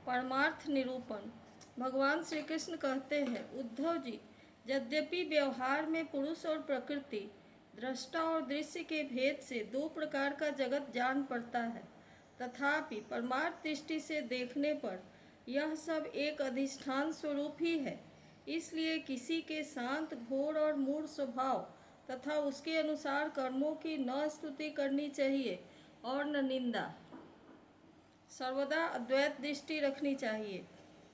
परमार्थ निरूपण। भगवान श्री कृष्ण कहते हैं, उद्धव जी, यद्यपि व्यवहार में पुरुष और प्रकृति, दृष्टा और दृश्य के भेद से दो प्रकार का जगत जान पड़ता है, तथापि परमार्थ दृष्टि से देखने पर यह सब एक अधिष्ठान स्वरूप ही है। इसलिए किसी के शांत, घोर और मूढ़ स्वभाव तथा उसके अनुसार कर्मों की न स्तुति करनी चाहिए और न निंदा। सर्वदा अद्वैत दृष्टि रखनी चाहिए।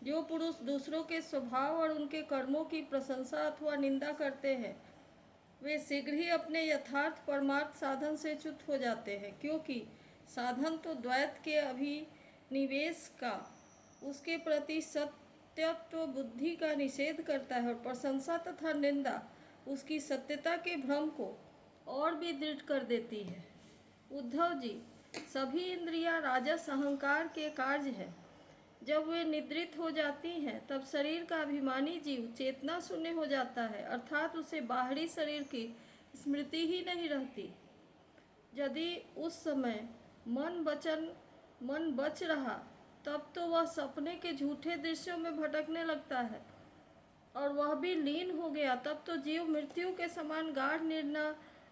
जो पुरुष दूसरों के स्वभाव और उनके कर्मों की प्रशंसा अथवा निंदा करते हैं, वे शीघ्र ही अपने यथार्थ परमार्थ साधन से च्युत हो जाते हैं, क्योंकि साधन तो द्वैत के अभिनिवेश का, उसके प्रति सत्यत्व बुद्धि का निषेध करता है, और प्रशंसा तथा निंदा उसकी सत्यता के भ्रम को और भी दृढ़ कर देती है। उद्धव जी, सभी इंद्रियां राजस अहंकार के कार्य है। जब वे निद्रित हो जाती हैं, तब शरीर का अभिमानी जीव चेतना शून्य हो जाता है, अर्थात उसे बाहरी शरीर की स्मृति ही नहीं रहती। यदि उस समय मन बच रहा, तब तो वह सपने के झूठे दृश्यों में भटकने लगता है, और वह भी लीन हो गया, तब तो जीव मृत्यु के समान गाढ़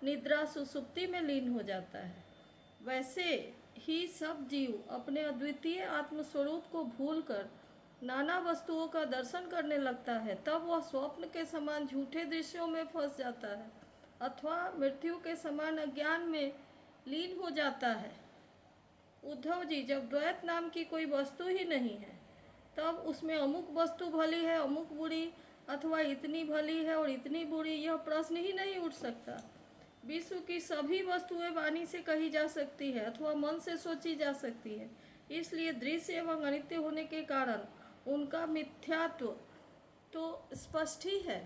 निद्रा सुसुप्ति में लीन हो जाता है। वैसे ही सब जीव अपने अद्वितीय आत्मस्वरूप को भूलकर नाना वस्तुओं का दर्शन करने लगता है, तब वह स्वप्न के समान झूठे दृश्यों में फंस जाता है, अथवा मृत्यु के समान अज्ञान में लीन हो जाता है। उद्धव जी, जब द्वैत नाम की कोई वस्तु ही नहीं है, तब उसमें अमुक वस्तु भली है, अमुक बुरी, अथवा इतनी भली है और इतनी बुरी, यह प्रश्न ही नहीं उठ सकता। विश्व की सभी वस्तुएं वाणी से कही जा सकती है अथवा मन से सोची जा सकती है, इसलिए दृश्य एवं अनित्य होने के कारण उनका मिथ्यात्व तो स्पष्ट ही है।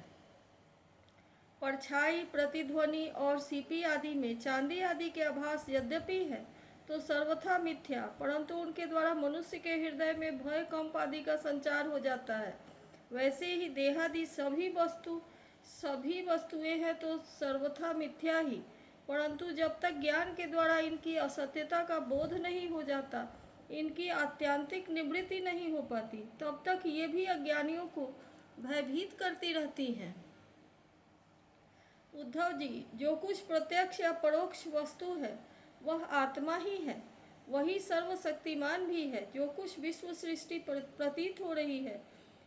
परछाई, प्रतिध्वनि और सीपी आदि में चांदी आदि के आभास यद्यपि है, तो सर्वथा मिथ्या, परंतु उनके द्वारा मनुष्य के हृदय में भय, कंप आदि का संचार हो जाता है। वैसे ही देहादि सभी वस्तुएं हैं तो सर्वथा मिथ्या ही, परंतु जब तक ज्ञान के द्वारा इनकी असत्यता का बोध नहीं हो जाता, इनकी आत्यांतिक निवृत्ति नहीं हो पाती, तब तक ये भी अज्ञानियों को भयभीत करती रहती हैं। उद्धव जी, जो कुछ प्रत्यक्ष या परोक्ष वस्तु है वह आत्मा ही है, वही सर्वशक्तिमान भी है। जो कुछ विश्व सृष्टि प्रतीत हो रही है,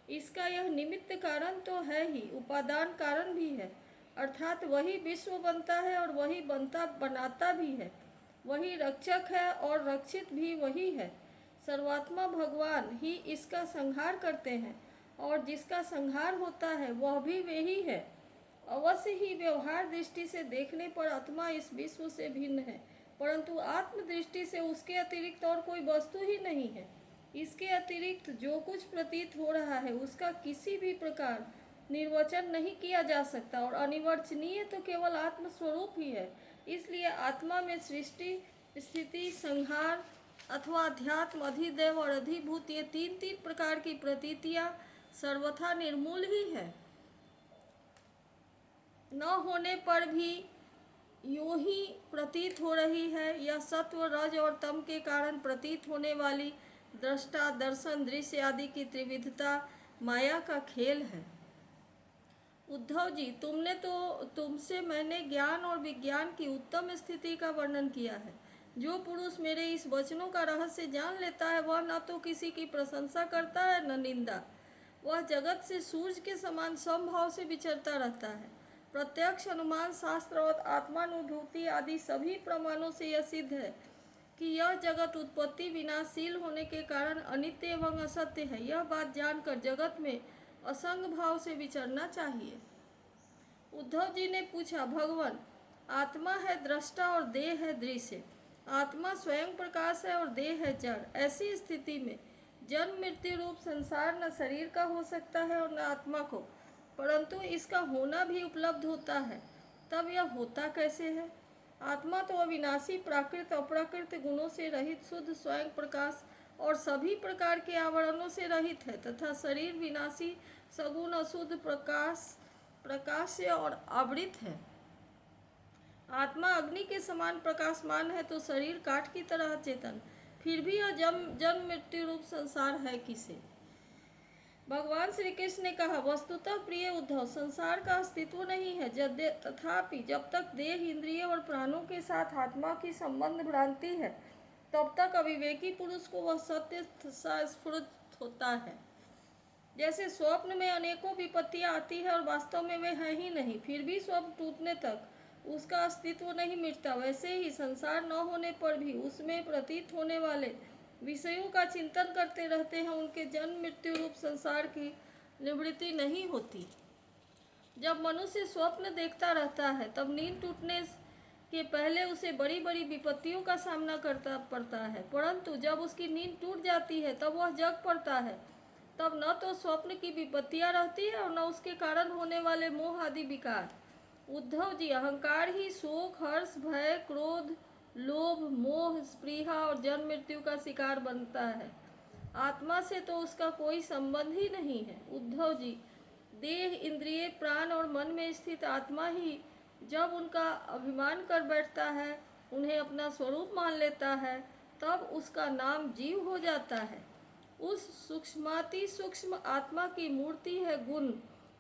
इसका यह निमित्त कारण तो है ही, उपादान कारण भी है, अर्थात वही विश्व बनता है और वही बनाता भी है, वही रक्षक है और रक्षित भी वही है। सर्वात्मा भगवान ही इसका संहार करते हैं, और जिसका संहार होता है वह भी वे ही है। अवश्य ही व्यवहार दृष्टि से देखने पर आत्मा इस विश्व से भिन्न है, परंतु आत्म दृष्टि से उसके अतिरिक्त और कोई वस्तु ही नहीं है। इसके अतिरिक्त जो कुछ प्रतीत हो रहा है, उसका किसी भी प्रकार निर्वचन नहीं किया जा सकता, और अनिर्वचनीय तो केवल आत्म स्वरूप ही है। इसलिए आत्मा में सृष्टि, स्थिति, संहार अथवा अध्यात्म, अधिदैव और अधिभूत, ये तीन तीन प्रकार की प्रतीतियां सर्वथा निर्मूल ही है। न होने पर भी यूं ही प्रतीत हो रही है। यह सत्व, रज और तम के कारण प्रतीत होने वाली दृष्टा, दर्शन, दृश्य आदि की त्रिविधता माया का खेल है। उद्धव जी, तुमसे मैंने ज्ञान और विज्ञान की उत्तम स्थिति का वर्णन किया है। जो पुरुष मेरे इस वचनों का रहस्य जान लेता है, वह न तो किसी की प्रशंसा करता है न निंदा। वह जगत से सूर्य के समान समभाव से विचरता रहता है। प्रत्यक्ष, अनुमान, शास्त्र और आत्मानुभूति आदि सभी प्रमाणों से यह सिद्ध है कि यह जगत उत्पत्ति विनाशील होने के कारण अनित्य एवं असत्य है। यह बात जानकर जगत में असंग भाव से विचरना चाहिए। उद्धव जी ने पूछा, भगवान, आत्मा है दृष्टा और देह है दृश्य। आत्मा स्वयं प्रकाश है और देह है जड़। ऐसी स्थिति में जन्म मृत्यु रूप संसार न शरीर का हो सकता है और न आत्मा को, परंतु इसका होना भी उपलब्ध होता है। तब यह होता कैसे है? आत्मा तो अविनाशी, प्राकृत अप्राकृत गुणों से रहित, शुद्ध स्वयं प्रकाश और सभी प्रकार के आवरणों से रहित है, तथा शरीर विनाशी, सगुण, अशुद्ध, प्रकाश से और आवृत है। आत्मा अग्नि के समान प्रकाशमान है तो शरीर काठ की तरह चेतन, फिर भी यह जन्म मृत्यु रूप संसार है किसे। भगवान श्री कृष्ण ने कहा, वस्तुतः प्रिय उद्धव, संसार का अस्तित्व नहीं है। तथापि जब तक देह, इंद्रिय और प्राणों के साथ आत्मा की संबंध भ्रांति है, तब तक अविवेकी पुरुष को वह सत्य स्फुरित होता है। जैसे स्वप्न में अनेकों विपत्तियां आती है और वास्तव में वे है ही नहीं, फिर भी स्वप्न टूटने तक उसका अस्तित्व नहीं मिटता, वैसे ही संसार न होने पर भी उसमें प्रतीत होने वाले विषयों का चिंतन करते रहते हैं, उनके जन्म मृत्यु रूप संसार की निवृत्ति नहीं होती। जब मनुष्य स्वप्न देखता रहता है, तब नींद टूटने के पहले उसे बड़ी बड़ी विपत्तियों का सामना करता पड़ता है, परंतु जब उसकी नींद टूट जाती है तब वह जग पड़ता है। तब न तो स्वप्न की विपत्तियां रहती है और न उसके कारण होने वाले मोह आदि विकार। उद्धव जी, अहंकार ही शोक, हर्ष, भय, क्रोध, लोभ, मोह, स्पृहा और जन्म मृत्यु का शिकार बनता है। आत्मा से तो उसका कोई संबंध ही नहीं है। उद्धव जी, देह, इंद्रिय, प्राण और मन में स्थित आत्मा ही जब उनका अभिमान कर बैठता है, उन्हें अपना स्वरूप मान लेता है, तब उसका नाम जीव हो जाता है। उस सूक्ष्माति सूक्ष्म आत्मा की मूर्ति है गुण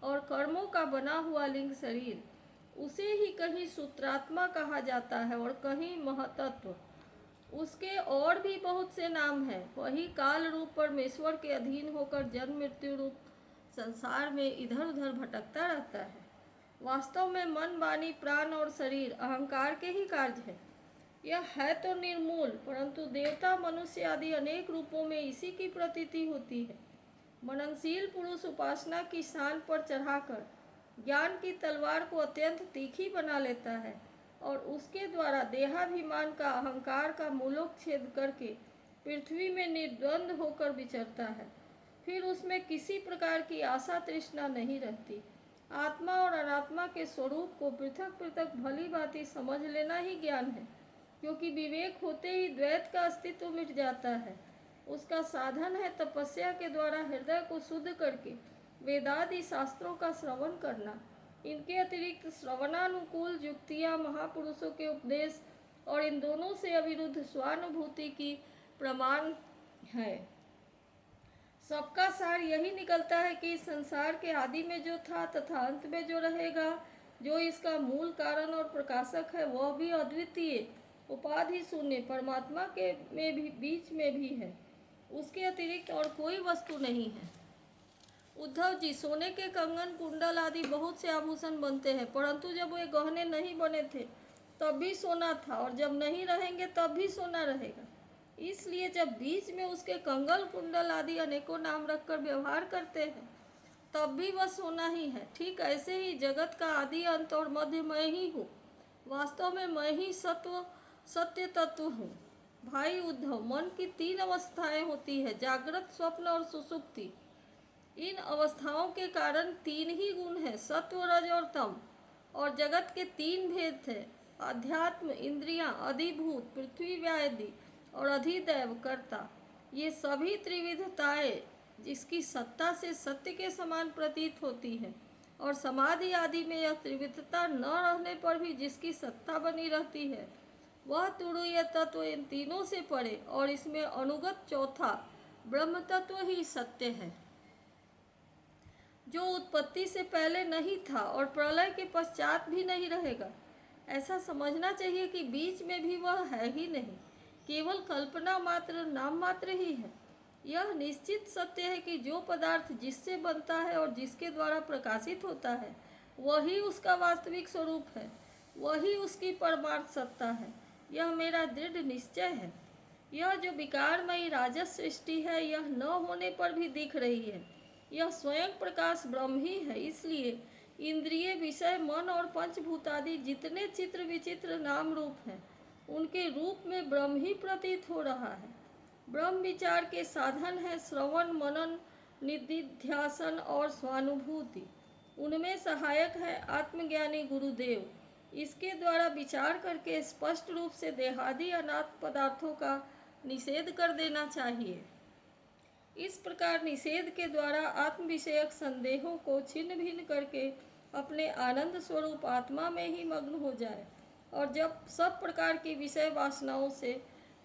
और कर्मों का बना हुआ लिंग शरीर। उसे ही कहीं सूत्रात्मा कहा जाता है और कहीं महतत्व। उसके और भी बहुत से नाम हैं। वही काल रूप परमेश्वर के अधीन होकर जन्म मृत्यु रूप संसार में इधर उधर भटकता रहता है। वास्तव में मन, वाणी, प्राण और शरीर अहंकार के ही कार्य है। यह है तो निर्मूल, परंतु देवता, मनुष्य आदि अनेक रूपों में इसी की प्रतीति होती है। मननशील पुरुष उपासना की शान पर चढ़ाकर ज्ञान की तलवार को अत्यंत तीखी बना लेता है और उसके द्वारा देहाभिमान का, अहंकार का मूलोच्छेद करके पृथ्वी में निर्द्वंद होकर विचरता है। फिर उसमें किसी प्रकार की आशा तृष्णा नहीं रहती। आत्मा और अनात्मा के स्वरूप को पृथक पृथक भली भांति समझ लेना ही ज्ञान है, क्योंकि विवेक होते ही द्वैत का अस्तित्व मिट जाता है। उसका साधन है तपस्या के द्वारा हृदय को शुद्ध करके वेदादि शास्त्रों का श्रवण करना। इनके अतिरिक्त श्रवणानुकूल युक्तियाँ, महापुरुषों के उपदेश और इन दोनों से अविरुद्ध स्वानुभूति की प्रमाण है। सबका सार यही निकलता है कि इस संसार के आदि में जो था तथा अंत में जो रहेगा, जो इसका मूल कारण और प्रकाशक है, वह भी अद्वितीय, उपाधि शून्य परमात्मा के में भी बीच में भी है। उसके अतिरिक्त और कोई वस्तु नहीं है। उद्धव जी, सोने के कंगन, कुंडल आदि बहुत से आभूषण बनते हैं, परंतु जब वे गहने नहीं बने थे तब भी सोना था, और जब नहीं रहेंगे तब भी सोना रहेगा। इसलिए जब बीच में उसके कंगल, कुंडल आदि अनेकों नाम रखकर व्यवहार करते हैं, तब भी वह सोना ही है। ठीक ऐसे ही जगत का आदि, अंत और मध्य मैं ही हूँ। वास्तव में मैं ही सत्य तत्व हूँ। भाई उद्धव, मन की 3 अवस्थाएं होती है, जागृत, स्वप्न और सुषुप्ति। इन अवस्थाओं के कारण 3 ही गुण हैं, सत्व, रज और तम। और जगत के 3 भेद थे, अध्यात्म, इंद्रियां, अधिभूत, पृथ्वी व्याधि और अधिदैव, कर्ता। ये सभी त्रिविधताएं जिसकी सत्ता से सत्य के समान प्रतीत होती है, और समाधि आदि में यह त्रिविधता न रहने पर भी जिसकी सत्ता बनी रहती है, वह तुरीय तत्व इन तीनों से परे और इसमें अनुगत चौथा ब्रह्म तत्व ही सत्य है, जो उत्पत्ति से पहले नहीं था और प्रलय के पश्चात भी नहीं रहेगा। ऐसा समझना चाहिए कि बीच में भी वह है ही नहीं, केवल कल्पना मात्र, नाम मात्र ही है। यह निश्चित सत्य है कि जो पदार्थ जिससे बनता है और जिसके द्वारा प्रकाशित होता है, वही उसका वास्तविक स्वरूप है, वही उसकी परमार्थ सत्ता है। यह मेरा दृढ़ निश्चय है। यह जो विकारमयी राजस सृष्टि है, यह न होने पर भी दिख रही है। यह स्वयं प्रकाश ब्रह्म ही है। इसलिए इंद्रिय, विषय, मन और पंचभूतादि जितने चित्र विचित्र नाम रूप हैं, उनके रूप में ब्रह्म ही प्रतीत हो रहा है। ब्रह्म विचार के साधन है श्रवण, मनन, निधिध्यासन और स्वानुभूति। उनमें सहायक है आत्मज्ञानी गुरुदेव। इसके द्वारा विचार करके स्पष्ट रूप से देहादि अनात्म पदार्थों का निषेध कर देना चाहिए। इस प्रकार निषेध के द्वारा आत्म विषयक संदेहों को छिन्न भिन्न करके अपने आनंद स्वरूप आत्मा में ही मग्न हो जाए, और जब सब प्रकार की विषय वासनाओं से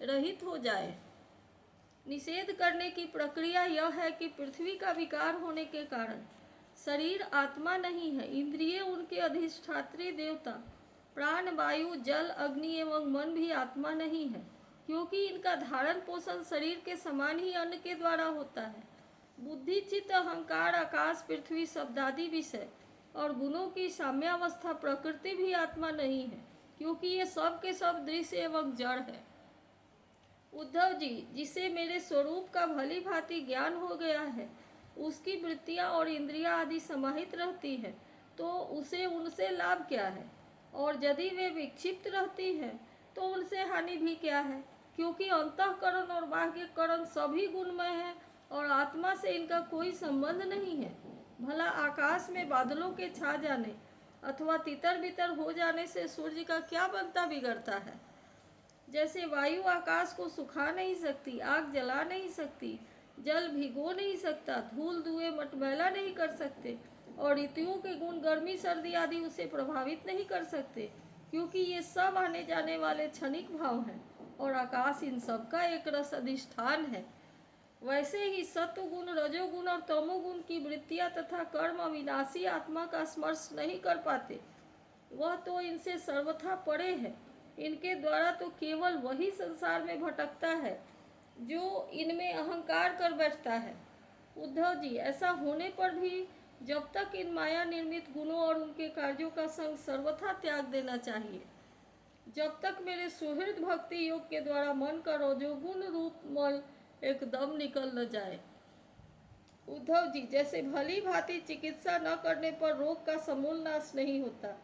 रहित हो जाए, निषेध करने की प्रक्रिया यह है कि पृथ्वी का विकार होने के कारण शरीर आत्मा नहीं है, इंद्रिय उनके अधिष्ठात्री देवता, प्राण, वायु, जल, अग्नि एवं मन भी आत्मा नहीं है, क्योंकि इनका धारण पोषण शरीर के समान ही अन्न के द्वारा होता है। बुद्धि, चित्त, अहंकार, आकाश, पृथ्वी, शब्दादि विषय और गुणों की साम्यावस्था प्रकृति भी आत्मा नहीं है, क्योंकि ये सब के सब दृश्य एवं जड़ है। उद्धव जी, जिसे मेरे स्वरूप का भली भांति ज्ञान हो गया है, उसकी वृत्तियां और इंद्रियां आदि समाहित रहती है, तो उसे उनसे लाभ क्या है? और यदि वे विक्षिप्त रहती है तो उनसे हानि भी क्या है? क्योंकि अंतःकरण और बाह्यकरण सभी गुणमय है और आत्मा से इनका कोई संबंध नहीं है। भला आकाश में बादलों के छा जाने अथवा तितर बितर हो जाने से सूर्य का क्या बनता बिगड़ता है? जैसे वायु आकाश को सुखा नहीं सकती, आग जला नहीं सकती, जल भिगो नहीं सकता, धूल धुएं मटमैला नहीं कर सकते और ऋतुओं के गुण गर्मी सर्दी आदि उसे प्रभावित नहीं कर सकते, क्योंकि ये सब आने जाने वाले क्षणिक भाव हैं और आकाश इन सब का एक रस अधिष्ठान है। वैसे ही सत्व गुण, रजोगुण और तमोगुण की वृत्तियां तथा कर्म अविनाशी आत्मा का स्पर्श नहीं कर पाते, वह तो इनसे सर्वथा परे है। इनके द्वारा तो केवल वही संसार में भटकता है जो इनमें अहंकार कर बैठता है। उद्धव जी, ऐसा होने पर भी जब तक इन माया निर्मित गुणों और उनके कार्यों का संग सर्वथा त्याग देना चाहिए, जब तक मेरे सुहृद भक्ति योग के द्वारा मन का रजोगुण रूप मल एकदम निकल न जाए। उद्धव जी, जैसे भली भांति चिकित्सा न करने पर रोग का समूल नाश नहीं होता,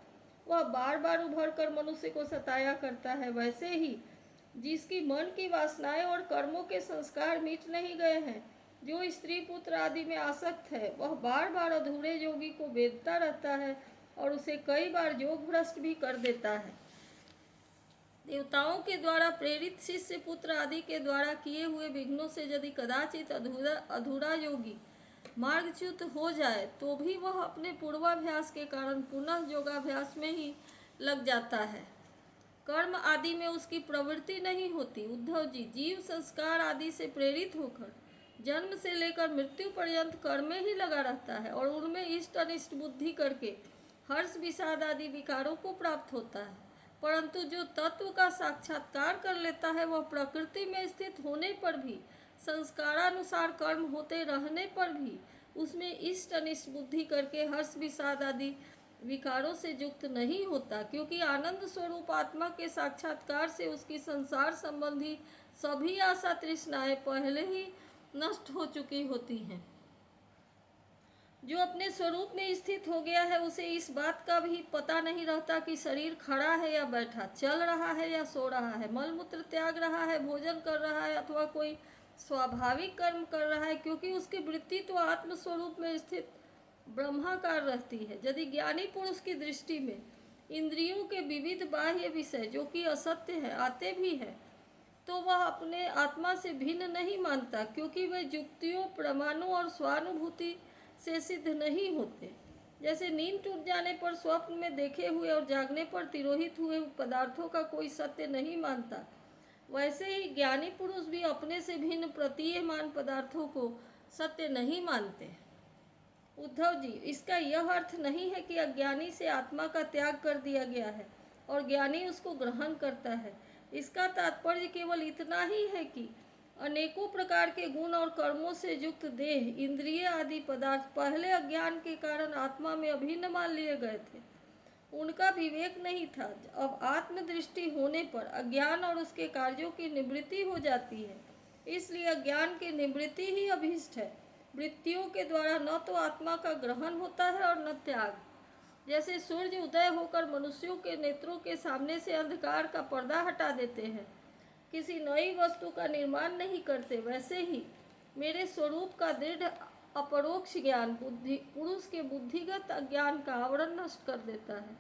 वह बार बार उभर कर मनुष्य को सताया करता है, वैसे ही जिसकी मन की वासनाएं और कर्मों के संस्कार मिट नहीं गए हैं, जो स्त्री पुत्र आदि में आसक्त है, वह बार बार अधूरे योगी को वेदता रहता है और उसे कई बार योग भ्रष्ट भी कर देता है। देवताओं के द्वारा प्रेरित शिष्य पुत्र आदि के द्वारा किए हुए विघ्नों से यदि कदाचित अधूरा योगी मार्गच्युत हो जाए तो भी वह अपने पूर्वाभ्यास के कारण पुनः योगाभ्यास में ही लग जाता है। कर्म आदि में उसकी प्रवृत्ति नहीं होती। उद्धव जी, जीव संस्कार आदि से प्रेरित होकर जन्म से लेकर मृत्यु पर्यंत कर्म में ही लगा रहता है और उनमें इष्ट अनिष्ट बुद्धि करके हर्ष विषाद आदि विकारों को प्राप्त होता है। परंतु जो तत्व का साक्षात्कार कर लेता है, वह प्रकृति में स्थित होने पर भी, संस्कारानुसार कर्म होते रहने पर भी उसमें इष्ट अनिष्ट बुद्धि करके हर्ष विषाद आदि विकारों से युक्त नहीं होता, क्योंकि आनंद स्वरूप आत्मा के साक्षात्कार से उसकी संसार संबंधी सभी आशा तृष्णाएं पहले ही नष्ट हो चुकी होती हैं। जो अपने स्वरूप में स्थित हो गया है, उसे इस बात का भी पता नहीं रहता कि शरीर खड़ा है या बैठा, चल रहा है या सो रहा है, मलमूत्र त्याग रहा है, भोजन कर रहा है अथवा कोई स्वाभाविक कर्म कर रहा है, क्योंकि उसकी वृत्ति तो आत्म स्वरूप में स्थित ब्रह्माकार रहती है। यदि ज्ञानी पुरुष की दृष्टि में इंद्रियों के विविध बाह्य विषय, जो कि असत्य है, आते भी है, तो वह अपने आत्मा से भिन्न नहीं मानता, क्योंकि वे युक्तियों, प्रमाणों और स्वानुभूति से सिद्ध नहीं होते। जैसे नींद टूट जाने पर स्वप्न में देखे हुए और जागने पर तिरोहित हुए पदार्थों का कोई सत्य नहीं मानता, वैसे ही ज्ञानी पुरुष भी अपने से भिन्न प्रतीयमान पदार्थों को सत्य नहीं मानते। उद्धव जी, इसका यह अर्थ नहीं है कि अज्ञानी से आत्मा का त्याग कर दिया गया है और ज्ञानी उसको ग्रहण करता है। इसका तात्पर्य केवल इतना ही है कि अनेकों प्रकार के गुण और कर्मों से युक्त देह, इंद्रिय आदि पदार्थ पहले अज्ञान के कारण आत्मा में अभिन्न मान लिए गए थे। उनका विवेक नहीं था। अब आत्मदृष्टि होने पर अज्ञान और उसके कार्यों की निवृत्ति हो जाती है, इसलिए अज्ञान की निवृत्ति ही अभीष्ट है। वृत्तियों के द्वारा न तो आत्मा का ग्रहण होता है और न त्याग। जैसे सूर्य उदय होकर मनुष्यों के नेत्रों के सामने से अंधकार का पर्दा हटा देते हैं, किसी नई वस्तु का निर्माण नहीं करते, वैसे ही मेरे स्वरूप का दृढ़ अपरोक्ष ज्ञान पुरुष के बुद्धिगत अज्ञान का आवरण नष्ट कर देता है।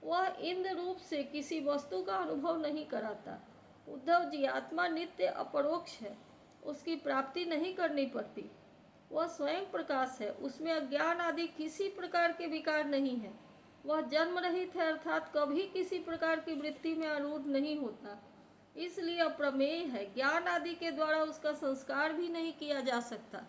वह इंद्र रूप से किसी वस्तु का अनुभव नहीं कराता। उद्धव जी, आत्मा नित्य अपरोक्ष है, उसकी प्राप्ति नहीं करनी पड़ती। वह स्वयं प्रकाश है, उसमें अज्ञान आदि किसी प्रकार के विकार नहीं है। वह जन्म रहित है, अर्थात कभी किसी प्रकार की वृत्ति में आरूढ़ नहीं होता। इसलिए अप्रमेय है। ज्ञान आदि के द्वारा उसका संस्कार भी नहीं किया जा सकता।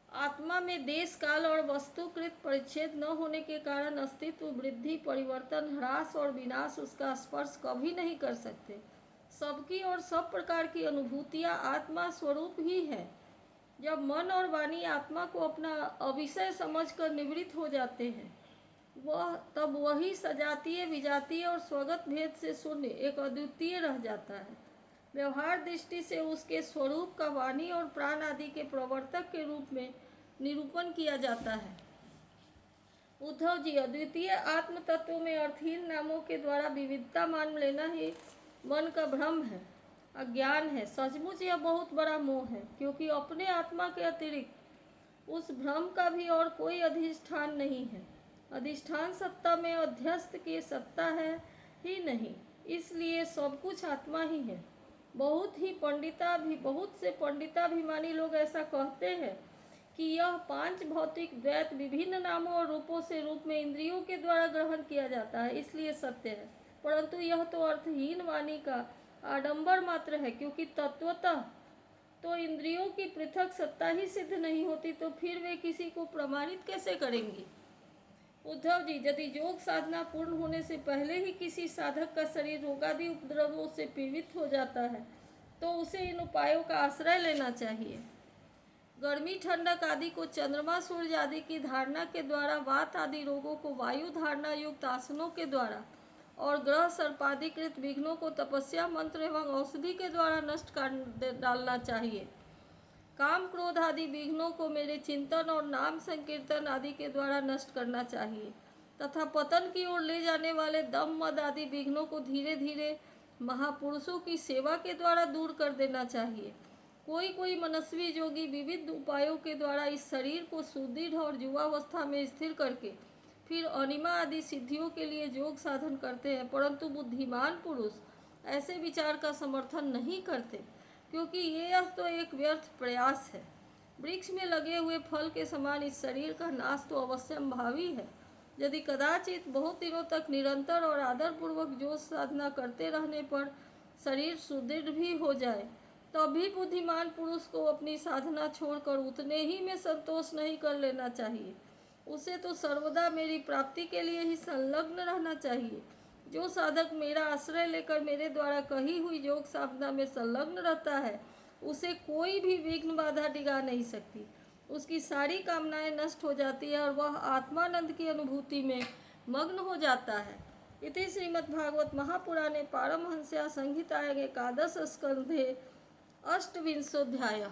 आत्मा में देश काल और वस्तुकृत परिच्छेद न होने के कारण अस्तित्व, वृद्धि, परिवर्तन, ह्रास और विनाश उसका स्पर्श कभी नहीं कर सकते। सबकी और सब प्रकार की अनुभूतियाँ आत्मा स्वरूप ही है। जब मन और वाणी आत्मा को अपना अविषय समझकर निवृत्त हो जाते हैं, तब वही सजातीय, विजातीय और स्वगत भेद से शून्य एक अद्वितीय रह जाता है। व्यवहार दृष्टि से उसके स्वरूप का वाणी और प्राण आदि के प्रवर्तक के रूप में निरूपण किया जाता है। उद्धव जी, अद्वितीय आत्म तत्व में अर्थहीन नामों के द्वारा विविधता मान लेना ही मन का भ्रम है, अज्ञान है। सचमुच यह बहुत बड़ा मोह है, क्योंकि अपने आत्मा के अतिरिक्त उस भ्रम का भी और कोई अधिष्ठान नहीं है। अधिष्ठान सत्ता में अध्यस्त की सत्ता है ही नहीं, इसलिए सब कुछ आत्मा ही है। बहुत से पंडिताभिमानी लोग ऐसा कहते हैं कि यह पांच भौतिक द्वैत विभिन्न नामों और रूपों से रूप में इंद्रियों के द्वारा ग्रहण किया जाता है, इसलिए सत्य है। परंतु यह तो अर्थहीन वाणी का आडंबर मात्र है, क्योंकि तत्वतः तो इंद्रियों की पृथक सत्ता ही सिद्ध नहीं होती, तो फिर वे किसी को प्रमाणित कैसे करेंगी। उद्धव जी, यदि योग साधना पूर्ण होने से पहले ही किसी साधक का शरीर रोगादि उपद्रवों से पीड़ित हो जाता है, तो उसे इन उपायों का आश्रय लेना चाहिए। गर्मी, ठंडक आदि को चंद्रमा, सूर्य आदि की धारणा के द्वारा, वात आदि रोगों को वायु धारणा युक्त आसनों के द्वारा और ग्रह सर्पादिकृत विघ्नों को तपस्या, मंत्र एवं औषधि के द्वारा नष्ट कर डालना चाहिए। काम, क्रोध आदि विघ्नों को मेरे चिंतन और नाम संकीर्तन आदि के द्वारा नष्ट करना चाहिए, तथा पतन की ओर ले जाने वाले दम, मद आदि विघ्नों को धीरे धीरे महापुरुषों की सेवा के द्वारा दूर कर देना चाहिए। कोई मनस्वी योगी विविध उपायों के द्वारा इस शरीर को सुदृढ़ और युवावस्था में स्थिर करके फिर अनिमा आदि सिद्धियों के लिए योग साधन करते हैं, परंतु बुद्धिमान पुरुष ऐसे विचार का समर्थन नहीं करते, क्योंकि यह तो एक व्यर्थ प्रयास है। वृक्ष में लगे हुए फल के समान इस शरीर का नाश तो अवश्यंभावी है। यदि कदाचित बहुत दिनों तक निरंतर और आदरपूर्वक योग साधना करते रहने पर शरीर सुदृढ़ भी हो जाए, तब भी बुद्धिमान पुरुष को अपनी साधना छोड़कर उतने ही में संतोष नहीं कर लेना चाहिए। उसे तो सर्वदा मेरी प्राप्ति के लिए ही संलग्न रहना चाहिए। जो साधक मेरा आश्रय लेकर मेरे द्वारा कही हुई योग साधना में संलग्न रहता है, उसे कोई भी विघ्न बाधा डिगा नहीं सकती। उसकी सारी कामनाएं नष्ट हो जाती है और वह आत्मानंद की अनुभूति में मग्न हो जाता है। इति श्रीमद्भागवत महापुराणे पारमहंस्या संहितायां एकादश स्कंधे अष्टविंशोऽध्यायः।